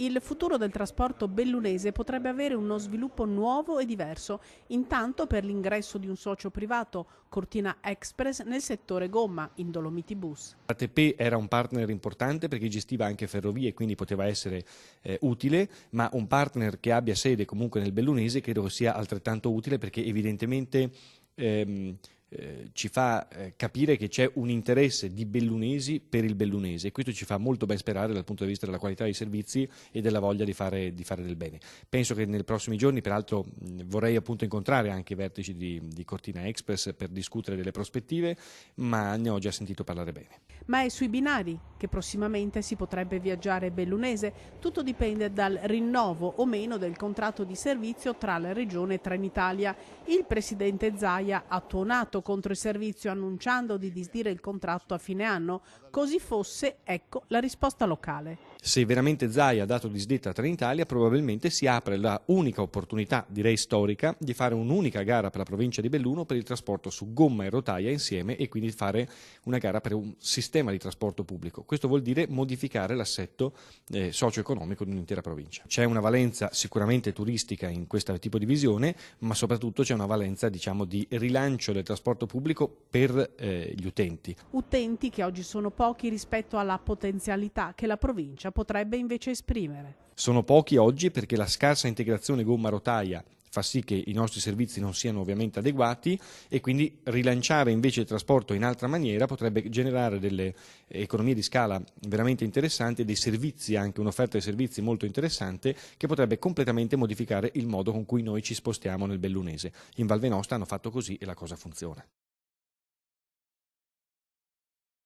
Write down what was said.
Il futuro del trasporto bellunese potrebbe avere uno sviluppo nuovo e diverso, intanto per l'ingresso di un socio privato, Cortina Express, nel settore gomma, in Dolomiti Bus. ATP era un partner importante perché gestiva anche ferrovie, quindi poteva essere utile, ma un partner che abbia sede comunque nel bellunese credo che sia altrettanto utile perché evidentemente ci fa capire che c'è un interesse di bellunesi per il bellunese e questo ci fa molto ben sperare dal punto di vista della qualità dei servizi e della voglia di fare del bene. Penso che nei prossimi giorni, peraltro vorrei appunto incontrare anche i vertici di Cortina Express per discutere delle prospettive, ma ne ho già sentito parlare bene. Ma è sui binari che prossimamente si potrebbe viaggiare bellunese. Tutto dipende dal rinnovo o meno del contratto di servizio tra la Regione e Trenitalia. Il presidente Zaia ha tuonato contro il servizio annunciando di disdire il contratto a fine anno. Così fosse, ecco la risposta locale. Se veramente Zaia ha dato disdetta a Trenitalia, probabilmente si apre la unica opportunità, direi storica, di fare un'unica gara per la provincia di Belluno per il trasporto su gomma e rotaia insieme e quindi fare una gara per un sistema di trasporto pubblico. Questo vuol dire modificare l'assetto socio-economico di un'intera provincia. C'è una valenza sicuramente turistica in questo tipo di visione, ma soprattutto c'è una valenza, diciamo, di rilancio del trasporto pubblico per gli utenti. Utenti che oggi sono pochi rispetto alla potenzialità che la provincia potrebbe invece esprimere. Sono pochi oggi perché la scarsa integrazione gomma-rotaia fa sì che i nostri servizi non siano ovviamente adeguati e quindi rilanciare invece il trasporto in altra maniera potrebbe generare delle economie di scala veramente interessanti e dei servizi, anche un'offerta di servizi molto interessante che potrebbe completamente modificare il modo con cui noi ci spostiamo nel bellunese. In Val Venosta hanno fatto così e la cosa funziona.